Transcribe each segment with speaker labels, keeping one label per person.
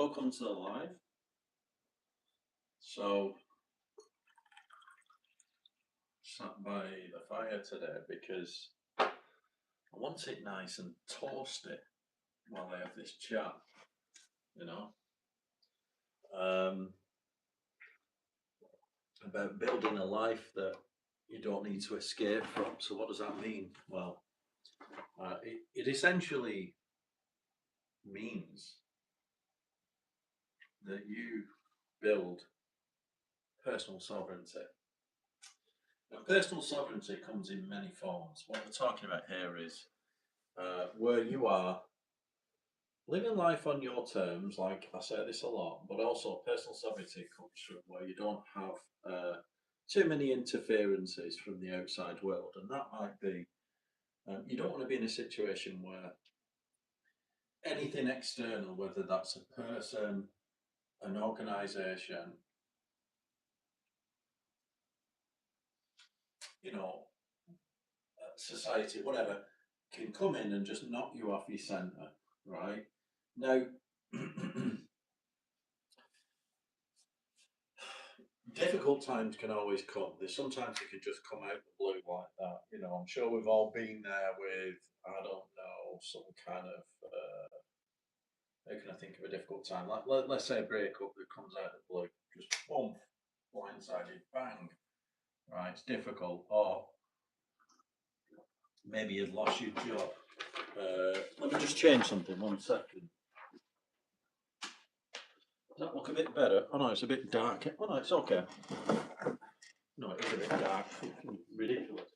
Speaker 1: welcome to the live. So, sat by the fire today because I want it nice and toasty while I have this chat, you know, about building a life that you don't need to escape from. So, what does that mean? Well, it essentially means that you build personal sovereignty. Now, personal sovereignty comes in many forms. What we're talking about here is where you are living life on your terms, like I say this a lot, but also personal sovereignty comes from where you don't have too many interferences from the outside world. And that might be, you don't want to be in a situation where anything external, whether that's a person, an organization, you know, society, whatever, can come in and just knock you off your center, right? Now, difficult times can always come. There's sometimes it can just come out of the blue like that. You know, I'm sure we've all been there with, I don't know, some kind of, how can I think of a difficult time? Like, let's say a breakup that comes out of the blue, just boom, blindsided, bang, right? It's difficult. Or maybe you'd lost your job. Let me just change something, 1 second. Does that look a bit better? Oh no, it's a bit dark. Oh no, it's okay. No, it is a bit dark. Ridiculous.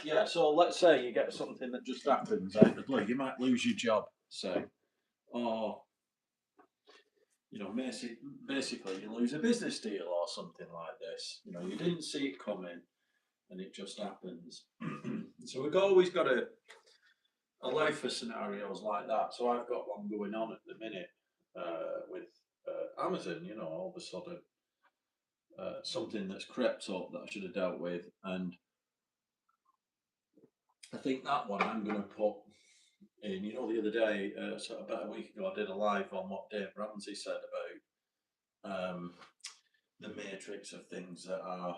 Speaker 1: Yeah, so let's say you get something that just happens out of the blue. You might lose your job, say, or you know, basically you lose a business deal or something like this. You know, you didn't see it coming, and it just happens. So we've always got to allow for scenarios like that. So I've got one going on at the minute with Amazon. You know, all of a sudden something that's crept up that I should have dealt with, and I think that one I'm going to put in. You know, the other day, so about a week ago, I did a live on what Dave Ramsey said about the matrix of things that are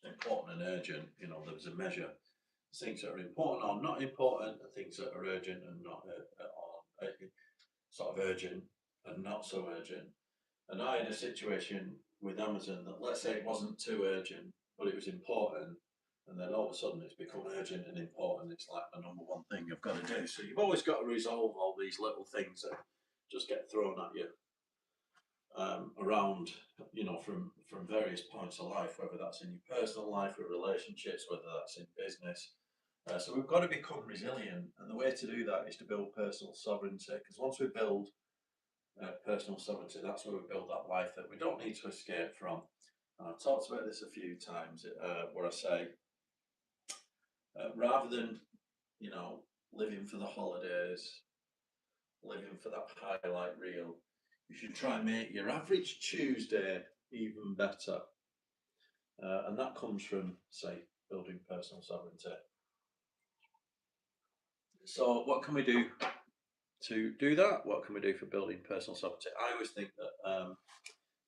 Speaker 1: important and urgent. You know, there was a measure. Things that are important or not important, and things that are urgent and not sort of urgent and not so urgent. And I had a situation with Amazon that, let's say it wasn't too urgent, but it was important. And then all of a sudden it's become urgent and important. It's like the number one thing I've got to do. So you've always got to resolve all these little things that just get thrown at you around, you know, from various points of life, whether that's in your personal life or relationships, whether that's in business. So we've got to become resilient. And the way to do that is to build personal sovereignty. Because once we build personal sovereignty, that's where we build that life that we don't need to escape from. And I've talked about this a few times where I say, rather than, you know, living for the holidays, living for that highlight reel, you should try and make your average Tuesday even better. And that comes from, say, building personal sovereignty. So what can we do to do that? What can we do for building personal sovereignty? I always think that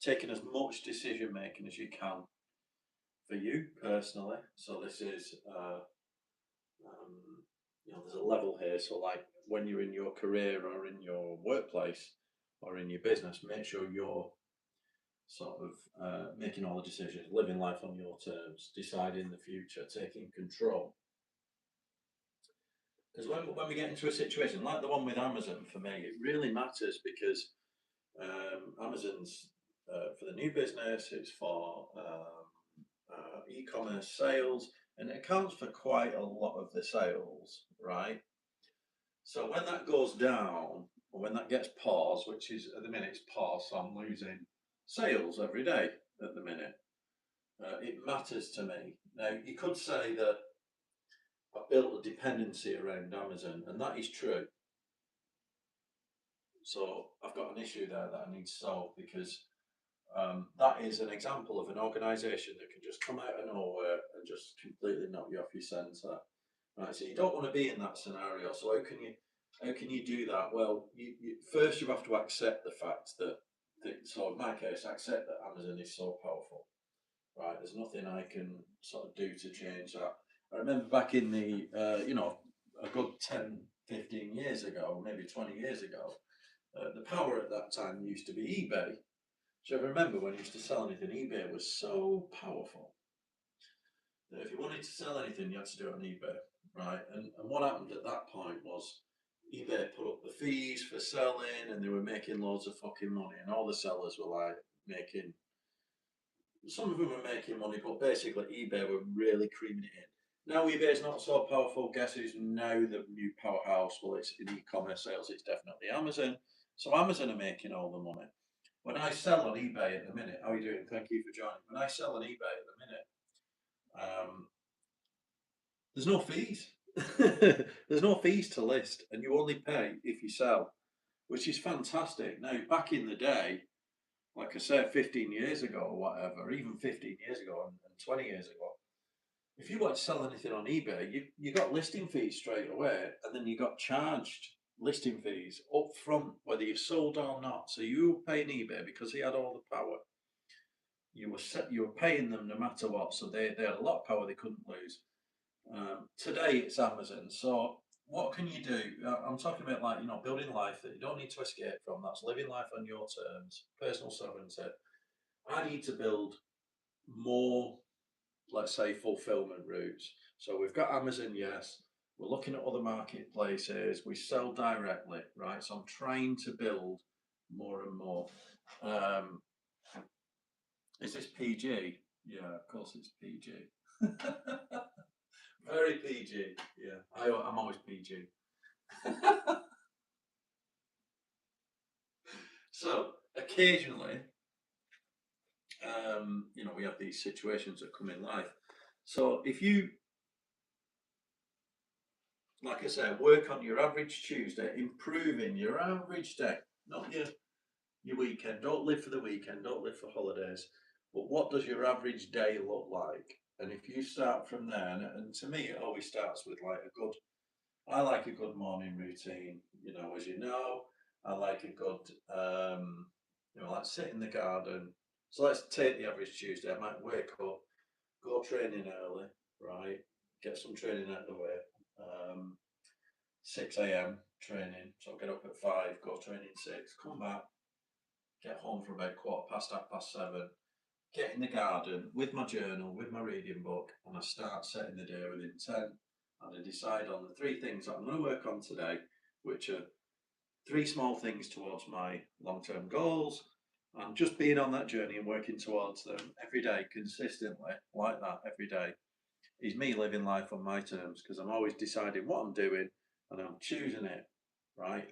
Speaker 1: taking as much decision making as you can for you personally. So this is, you know, there's a level here. So like when you're in your career or in your workplace or in your business, make sure you're sort of making all the decisions, living life on your terms, deciding the future, taking control. Because when we get into a situation like the one with Amazon, for me, it really matters because Amazon's for the new business, it's for e-commerce sales, and it accounts for quite a lot of the sales, right? So when that goes down, or when that gets paused, which is at the minute it's paused, so I'm losing sales every day at the minute. It matters to me. Now, you could say that I've built a dependency around Amazon, and that is true. So I've got an issue there that I need to solve because that is an example of an organisation that can just come out of nowhere and just completely knock you off your centre. Right, so you don't want to be in that scenario. So how can you How can you do that? Well, first you have to accept the fact that, so in my case, accept that Amazon is so powerful, right? There's nothing I can sort of do to change that. I remember back in the, a good 10, 15 years ago, maybe 20 years ago, the power at that time used to be eBay. So I remember when you used to sell anything, eBay was so powerful that if you wanted to sell anything, you had to do it on eBay, right? And what happened at that point was eBay put up the fees for selling and they were making loads of fucking money, and all the sellers were like making, some of them were making money, but basically eBay were really creaming it in. Now eBay is not so powerful. Guess who's now the new powerhouse? Well, it's in e-commerce sales, it's definitely Amazon. So Amazon are making all the money. When I sell on eBay at the minute, how are you doing? Thank you for joining. When I sell on eBay at the minute, there's no fees. There's no fees to list, and you only pay if you sell, which is fantastic. Now, back in the day, like I said, 15 years ago or whatever, even 15 years ago and 20 years ago, if you wanted to sell anything on eBay, you got listing fees straight away, and then you got charged listing fees up front, whether you sold or not. So you were paying eBay because he had all the power. You were paying them no matter what, so they had a lot of power they couldn't lose. Today it's Amazon. So what can you do? I'm talking about, like, building life that you don't need to escape from. That's living life on your terms, personal sovereignty. I need to build more, let's say, fulfillment routes. So we've got Amazon, yes. We're looking at other marketplaces. We sell directly, right? So I'm trying to build more and more. Um, is this PG? Yeah, of course it's PG. Very PG. Yeah, I'm always PG. So occasionally, we have these situations that come in life. So if you, like I say, work on your average Tuesday, improving your average day, not your weekend. Don't live for the weekend. Don't live for holidays. But what does your average day look like? And if you start from there, and to me, it always starts with like a good. I like a good morning routine. As you know, I like a good, like sit in the garden. So let's take the average Tuesday. I might wake up, go training early, right? Get some training out of the way. 6 a.m. training. So I'll get up at 5, go training 6, come back, get home for about 7:15. Get in the garden with my journal, with my reading book, and I start setting the day with intent. And I decide on the 3 things that I'm going to work on today, which are 3 small things towards my long-term goals, and just being on that journey and working towards them every day consistently, like that every day, is me living life on my terms, because I'm always deciding what I'm doing and I'm choosing it, right?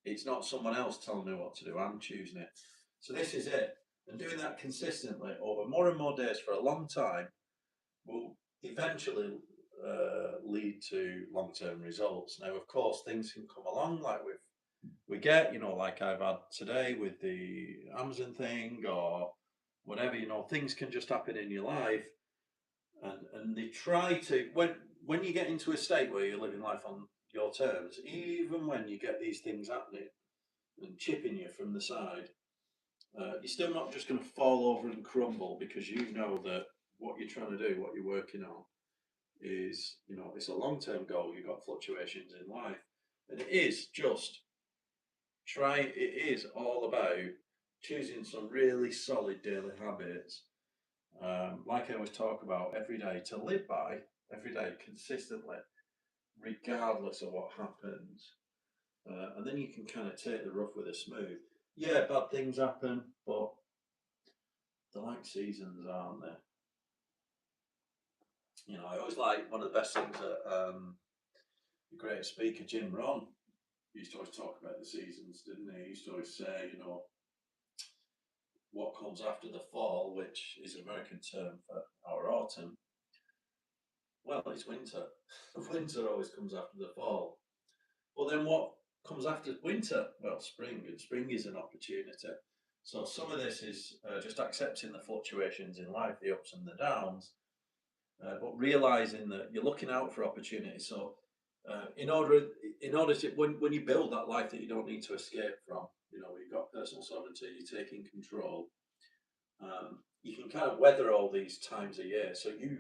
Speaker 1: It's not someone else telling me what to do, I'm choosing it. So this is it. And doing that consistently over more and more days for a long time will eventually lead to long-term results. Now, of course, things can come along, like we get, like I've had today with the Amazon thing or whatever. Things can just happen in your life, and they try to, when you get into a state where you're living life on your terms, even when you get these things happening and chipping you from the side, you're still not just going to fall over and crumble, because you know that what you're trying to do, what you're working on, is, it's a long-term goal. You've got fluctuations in life, and it is all about choosing some really solid daily habits, like I always talk about, every day to live by, every day consistently, regardless of what happens. And then you can kind of take the rough with the smooth. Yeah, bad things happen, but they're like seasons, aren't they? I always like, one of the best things that the great speaker Jim Rohn used to always talk about the seasons, didn't he? He used to always say, what comes after the fall, which is an American term for our autumn. Well, it's winter. Winter always comes after the fall. But then what comes after winter? Well, spring, and spring is an opportunity. So some of this is just accepting the fluctuations in life, the ups and the downs, but realizing that you're looking out for opportunities. So In order to when you build that life that you don't need to escape from, you know, you've got personal sovereignty, you're taking control. You can kind of weather all these times a year, so you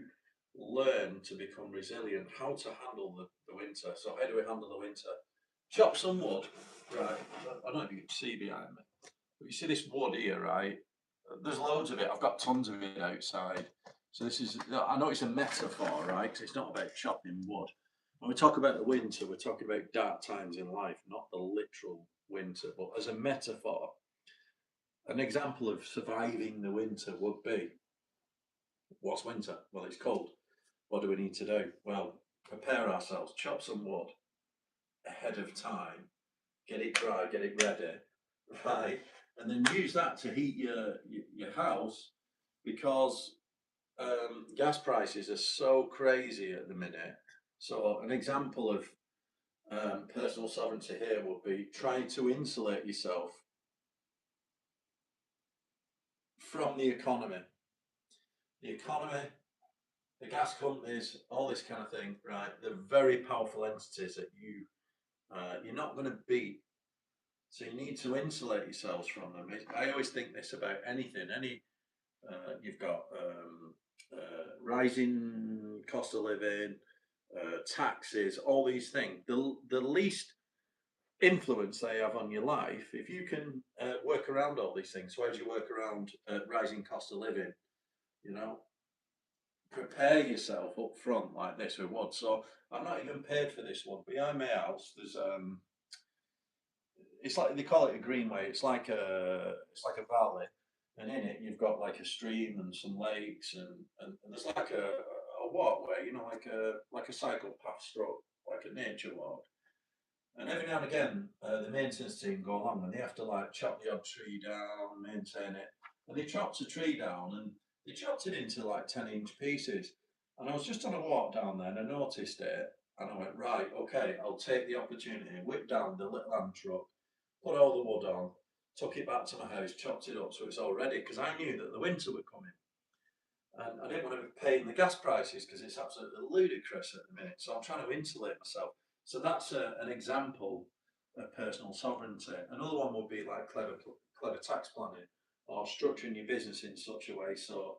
Speaker 1: learn to become resilient, how to handle the winter. So how do we handle the winter? Chop some wood, right? I don't know if you can see behind me, but you see this wood here, right? There's loads of it. I've got tons of it outside. So this is, I know it's a metaphor, right? Because it's not about chopping wood. When we talk about the winter, we're talking about dark times in life, not the literal winter, but as a metaphor. An example of surviving the winter would be, what's winter? Well, it's cold. What do we need to do? Well, prepare ourselves, chop some wood ahead of time, get it dry, get it ready, right? And then use that to heat your house, because gas prices are so crazy at the minute. So an example of personal sovereignty here would be trying to insulate yourself from the economy. The economy, the gas companies, all this kind of thing, right? They're very powerful entities that you're not going to beat. So you need to insulate yourselves from them. I always think this about anything. You've got rising cost of living, taxes, all these things. The least influence they have on your life, if you can work around all these things. So how do you work around rising cost of living? You know, prepare yourself up front like this with wood. So I'm not even paid for this one. Behind my house, there's it's like they call it a greenway. It's like a valley, and in it you've got like a stream and some lakes, and there's like a walkway, you know, like a cycle path stroke, like a nature walk. And every now and again, the maintenance team go along and they have to like chop the odd tree down, maintain it. And they chopped a tree down and they chopped it into like 10-inch pieces. And I was just on a walk down there and I noticed it. And I went, right, okay, I'll take the opportunity, whip down the little hand truck, put all the wood on, took it back to my house, chopped it up so it's all ready, because I knew that the winter would come in. And I didn't want to be paying the gas prices because it's absolutely ludicrous at the minute. So I'm trying to insulate myself. So that's an example of personal sovereignty. Another one would be like clever tax planning, or structuring your business in such a way so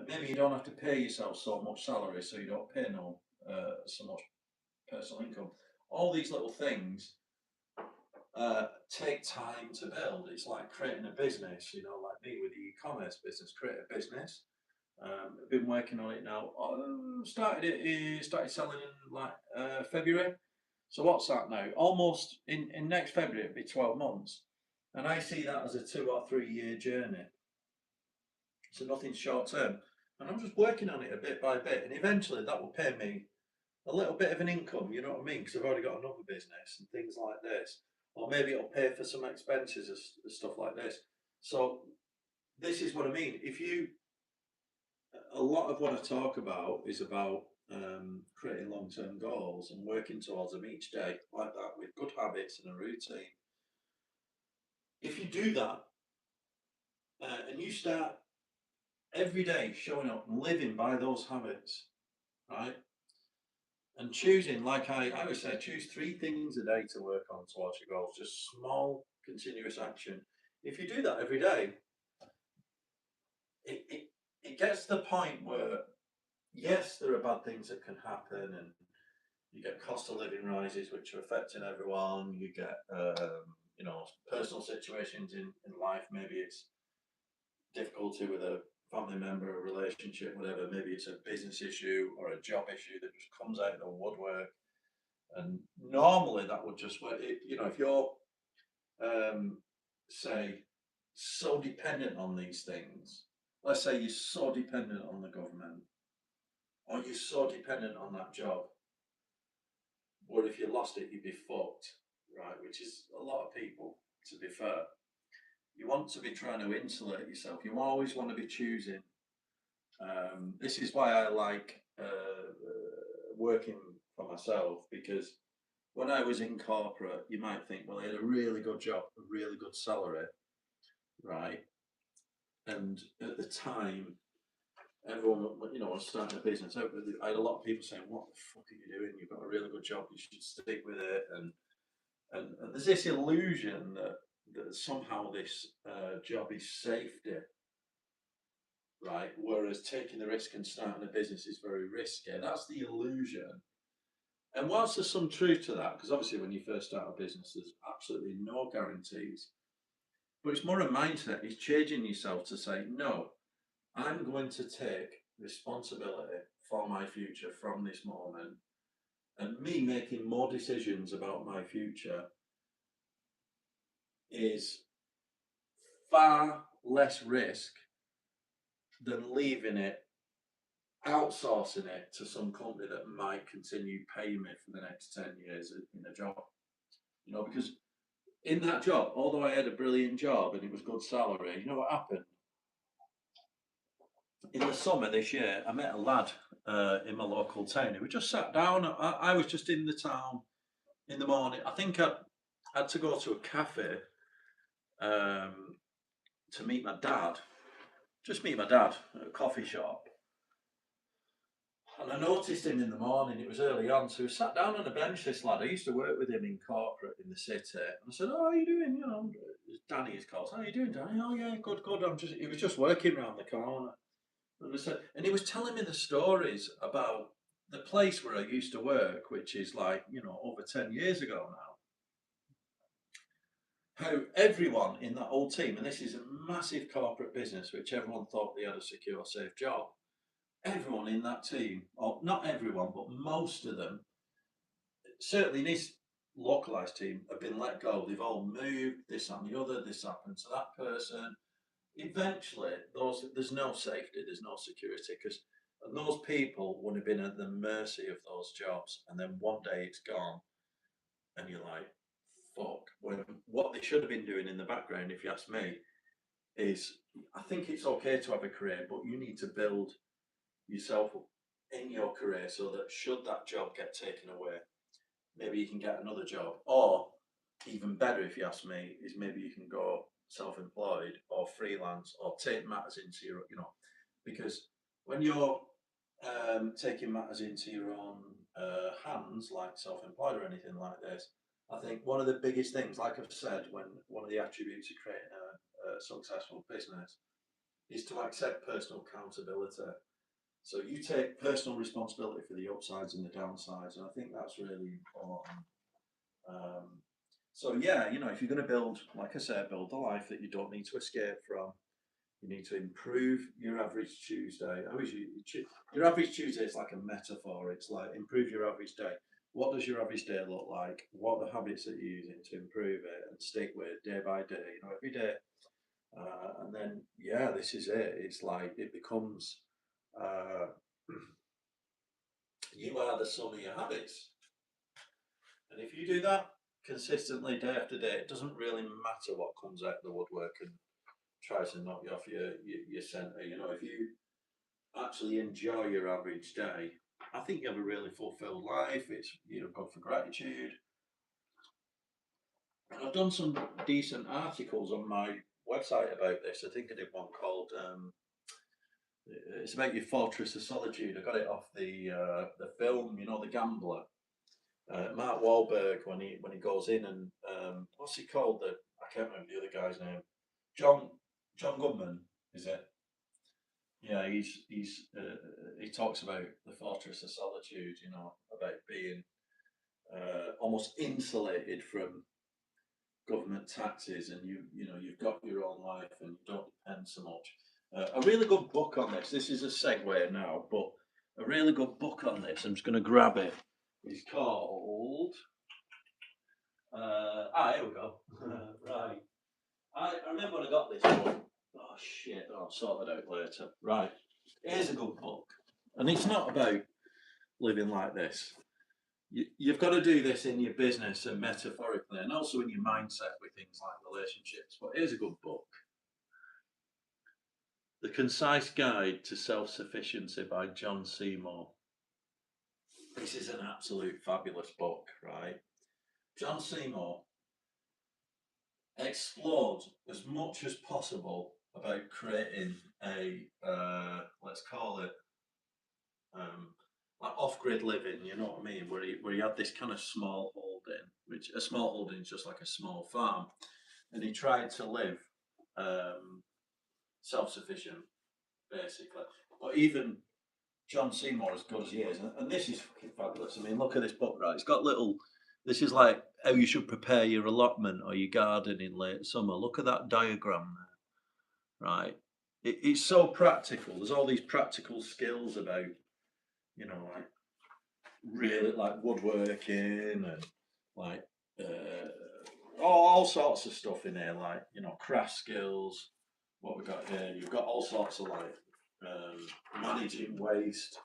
Speaker 1: maybe you don't have to pay yourself so much salary, so you don't pay so much personal income. All these little things take time to build. It's like creating a business, you know, like me with the e-commerce business, create a business. I've been working on it now. Started selling in like February. So what's that now? Almost in next February it'll be 12 months. And I see that as a 2 or 3 year journey. So nothing short term. And I'm just working on it a bit by bit. And eventually that will pay me a little bit of an income, you know what I mean? Because I've already got another business and things like this. Or maybe it'll pay for some expenses and stuff like this. So this is what I mean. A lot of what I talk about is about creating long term goals and working towards them each day, like that, with good habits and a routine. If you do that and you start every day showing up and living by those habits, right? And choosing, like I always say, choose 3 things a day to work on towards your goals, just small, continuous action. If you do that every day, it gets to the point where, yes, there are bad things that can happen, and you get cost of living rises, which are affecting everyone. You get, personal situations in life. Maybe it's difficulty with a family member, a relationship, whatever. Maybe it's a business issue or a job issue that just comes out of the woodwork. And normally that would just work. If you're, say, so dependent on these things, let's say you're so dependent on the government, or you're so dependent on that job, or if you lost it, you'd be fucked, right? Which is a lot of people, to be fair. You want to be trying to insulate yourself. You always want to be choosing. This is why I like working for myself, because when I was in corporate, you might think, well, I had a really good job, a really good salary, right? And at the time, everyone, was starting a business. I had a lot of people saying, "What the fuck are you doing? You've got a really good job. You should stick with it." And there's this illusion that somehow this job is safety, right? Whereas taking the risk and starting a business is very risky. That's the illusion. And whilst there's some truth to that, because obviously when you first start a business, there's absolutely no guarantees. But it's more a mindset. It's changing yourself to say, no, I'm going to take responsibility for my future from this moment. And me making more decisions about my future is far less risk than leaving it, outsourcing it to some company that might continue paying me for the next 10 years in a job. Because in that job, although I had a brilliant job and it was good salary, you know what happened? In the summer this year, I met a lad in my local town who just sat down. I was just in the town in the morning. I think I had to go to a cafe um, to meet my dad, just meet my dad at a coffee shop. And I noticed him in the morning, it was early on, so he was sat down on a bench, this lad. I used to work with him in corporate in the city. And I said, "Oh, how are you doing?" Danny is called. "How are you doing, Danny?" "Oh, yeah, good, good. He was just working round the corner. And I said, and he was telling me the stories about the place where I used to work, which is like, over 10 years ago now. How everyone in that whole team, and this is a massive corporate business, which everyone thought they had a secure, safe job. Everyone in that team, or not everyone, but most of them, certainly in his localized team, have been let go. They've all moved, this and the other, this happened to that person. Eventually, there's no safety, there's no security, because those people would have been at the mercy of those jobs, and then one day it's gone, and you're like, "Fuck!" When what they should have been doing in the background, if you ask me, is I think it's okay to have a career, but you need to build yourself up in your career so that should that job get taken away, maybe you can get another job, or even better, if you ask me, is maybe you can go self-employed or freelance or take matters into because when you're taking matters into your own hands, like self-employed or anything like this, I think one of the biggest things, like I've said, when one of the attributes of creating a successful business is to accept personal accountability. So you take personal responsibility for the upsides and the downsides, and I think that's really important. So yeah, if you're going to build, like I said, build the life that you don't need to escape from, you need to improve your average Tuesday. Your average Tuesday is like a metaphor. It's like improve your average day. What does your average day look like? What are the habits that you're using to improve it and stick with day by day? Every day. And then yeah, this is it. It's like it becomes uh, you are the sum of your habits. And if you do that consistently day after day, it doesn't really matter what comes out of the woodwork and tries to knock you off your centre. If you actually enjoy your average day, I think you have a really fulfilled life. It's good for gratitude. And I've done some decent articles on my website about this. I think I did one called it's about your fortress of solitude. I got it off the film, The Gambler. Mark Wahlberg when he goes in and what's he called? I can't remember the other guy's name. John Goodman, is it? Yeah, he talks about the fortress of solitude. About being almost insulated from government taxes, and you've got your own life and you don't depend so much. A really good book on this. This is a segue now, but a really good book on this. I'm just going to grab it. It's called. Here we go. Right. I remember when I got this book. Oh shit! I'll sort it out later. Right. Here's a good book, and it's not about living like this. You've got to do this in your business and metaphorically, and also in your mindset with things like relationships. But here's a good book: The Concise Guide to Self-Sufficiency by John Seymour. This is an absolute fabulous book, right? John Seymour explored as much as possible about creating a let's call it like off-grid living. You know what I mean? Where he had this kind of small holding, which a small holding is just like a small farm, and he tried to live um, self-sufficient basically. But even John Seymour, as good as he is, and this is fucking fabulous. I mean, look at this book, right? It's got little. This is like how you should prepare your allotment or your garden in late summer. Look at that diagram there, right? It's so practical. There's all these practical skills about, like really like woodworking and like all sorts of stuff in here, like craft skills. What we got here, you've got all sorts of like managing waste,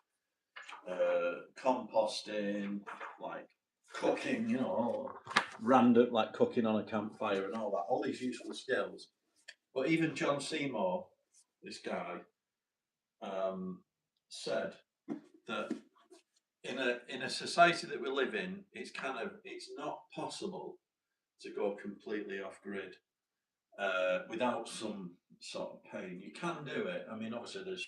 Speaker 1: composting, like cooking, random like cooking on a campfire and all that, all these useful skills. But even John Seymour, this guy, said that in a society that we live in, it's not possible to go completely off grid without some sort of pain. You can do it. I mean, obviously, there's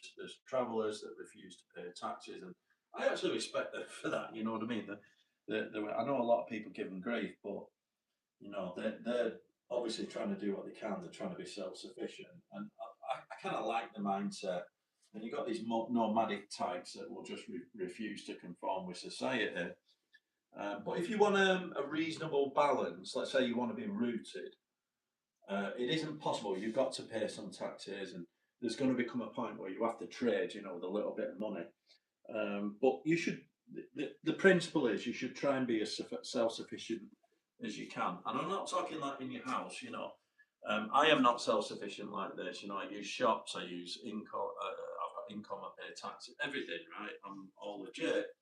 Speaker 1: travellers that refuse to pay taxes, and I actually respect them for that. You know what I mean? I know a lot of people give them grief, but they're obviously trying to do what they can. They're trying to be self-sufficient, and I kind of like the mindset. And you've got these nomadic types that will just refuse to conform with society. But if you want a reasonable balance, let's say you want to be rooted, it isn't possible. You've got to pay some taxes, and there's going to become a point where you have to trade, with a little bit of money. But you should. The principle is you should try and be as self-sufficient as you can. And I'm not talking like in your house. I am not self-sufficient like this. I use shops. I use income. I've got income. I pay tax. Everything. Right. I'm all legit.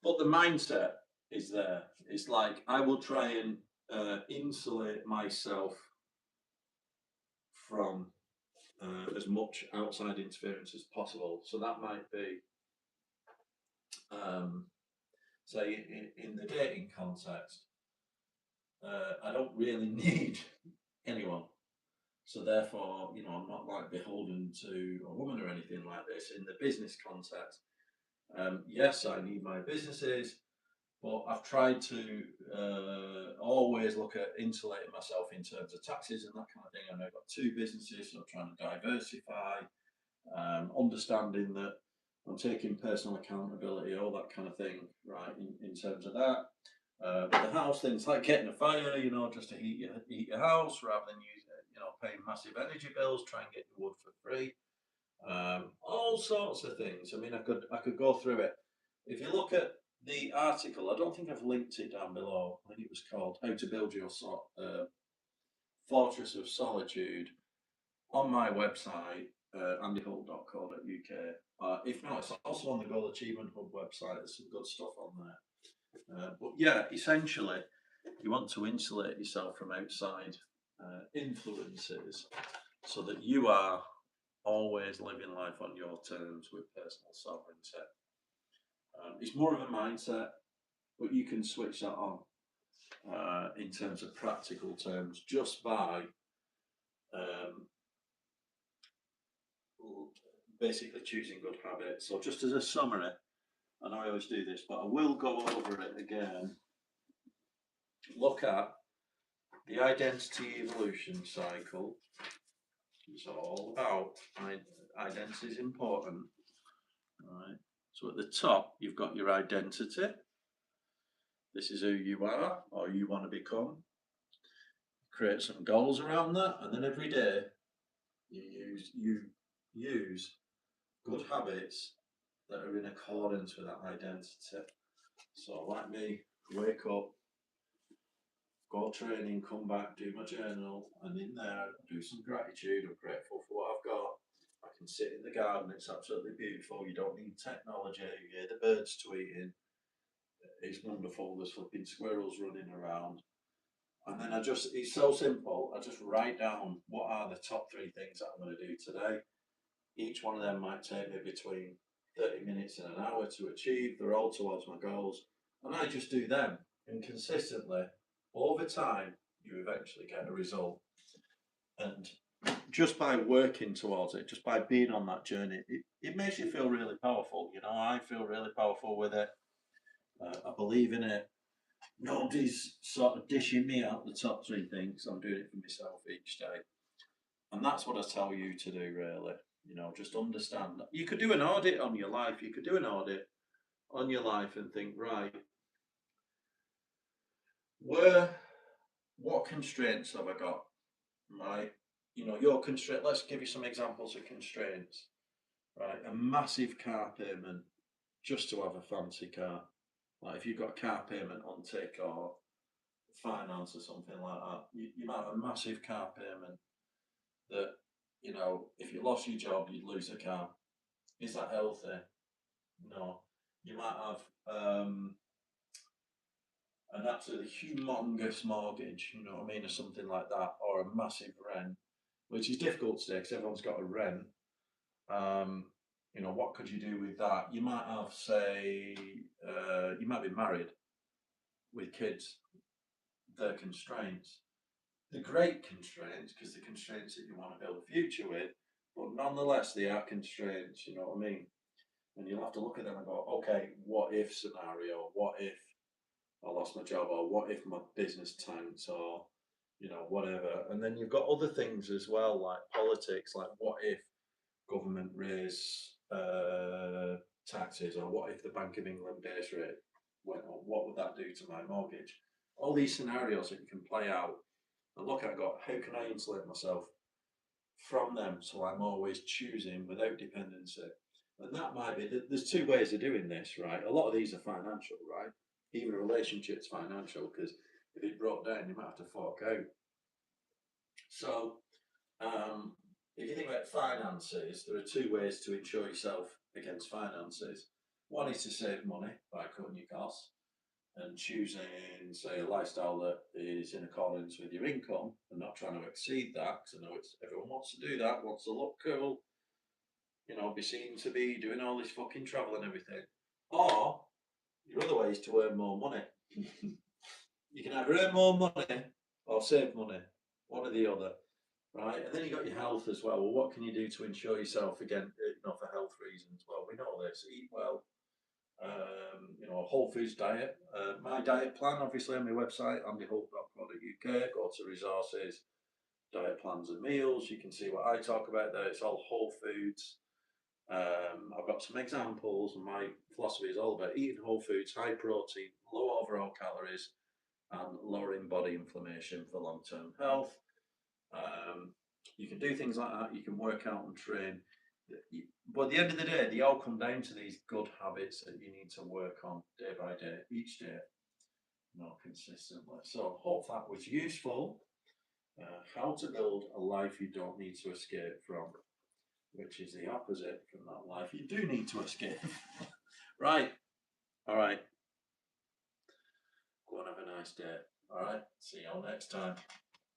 Speaker 1: But the mindset is there. It's like I will try and insulate myself from as much outside interference as possible. So that might be, um, say, in the dating context, I don't really need anyone. So therefore, I'm not like beholden to a woman or anything like this. In the business context, yes, I need my businesses, but I've tried to always look at insulating myself in terms of taxes and that kind of thing. I know I've got two businesses, so I'm trying to diversify, understanding that I'm taking personal accountability, all that kind of thing, right, in terms of that. With the house, things like getting a fire, just to heat your house rather than paying massive energy bills, try and get your wood for free. All sorts of things. I mean, I could go through it. If you look at the article, I don't think I've linked it down below. I think it was called "How to Build Your Fortress of Solitude" on my website, andyholt.co.uk. If not, it's also on the Goal Achievement Hub website. There's some good stuff on there. But yeah, essentially, you want to insulate yourself from outside influences so that you are always living life on your terms with personal sovereignty. It's more of a mindset, but you can switch that on in terms of practical terms just by um, basically choosing good habits. So, just as a summary, and I always do this, but I will go over it again. Look at the identity evolution cycle. It's all about identity is important. Right. So at the top, you've got your identity. This is who you are or you want to become. Create some goals around that, and then every day you use good habits that are in accordance with that identity. So, like me, wake up, go training, come back, do my journal, and in there, do some gratitude. I'm grateful for what I've got. I can sit in the garden, it's absolutely beautiful. You don't need technology, you hear the birds tweeting. It's wonderful, there's flipping squirrels running around. And then it's so simple. I just write down what are the top three things that I'm going to do today. Each one of them might take me between 30 minutes and an hour to achieve. They're all towards my goals. And I just do them. And consistently, over time, you eventually get a result. And just by working towards it, just by being on that journey, it makes you feel really powerful. You know, I feel really powerful with it. I believe in it. Nobody's sort of dishing me out the top three things. I'm doing it for myself each day. And that's what I tell you to do, really. You know, just understand that. You could do an audit on your life. You could do an audit on your life and think, right, where, what constraints have I got? Right? You know, your constraint, let's give you some examples of constraints. Right? A massive car payment just to have a fancy car. Like if you've got a car payment on tick or finance or something like that, you might have a massive car payment that, you know, if you lost your job, you'd lose a car. Is that healthy? No. You might have an absolutely humongous mortgage, you know what I mean, or something like that, or a massive rent, which is difficult today because everyone's got a rent. You know, what could you do with that? You might have, say, you might be married with kids. They're constraints. The great constraints, because the constraints that you want to build a future with, but nonetheless, they are constraints, you know what I mean? And you'll have to look at them and go, okay, what if scenario? What if I lost my job? Or what if my business tanks? Or, you know, whatever. And then you've got other things as well, like politics, like what if government raise taxes? Or what if the Bank of England base rate went up? What would that do to my mortgage? All these scenarios that you can play out and look at, go, how can I insulate myself from them so I'm always choosing without dependency? And that might be, there's two ways of doing this, right? A lot of these are financial, right? Even a relationship's financial because if it broke down, you might have to fork out. So, if you think about finances, there are two ways to insure yourself against finances. One is to save money by cutting your costs and choosing, say, a lifestyle that is in accordance with your income and not trying to exceed that. Because I know it's everyone wants to do that, wants to look cool, you know, be seen to be doing all this fucking travel and everything. Or your other way is to earn more money. You can either earn more money or save money, one or the other, right? And then you got your health as well. Well, what can you do to insure yourself again, you know, for health reasons? Well, we know this: eat well, you know, a whole foods diet. My diet plan, obviously, on my website, andyholt.co.uk. Go to resources, diet plans and meals. You can see what I talk about there. It's all whole foods. I've got some examples, and my philosophy is all about eating whole foods, high protein, low overall calories, and lowering body inflammation for long-term health. You can do things like that. You can work out and train. But at the end of the day, they all come down to these good habits that you need to work on day by day, each day, more consistently. So, hope that was useful. How to build a life you don't need to escape from, which is the opposite from that life you do need to escape. Right. All right. Go and have a nice day. All right. See you all next time.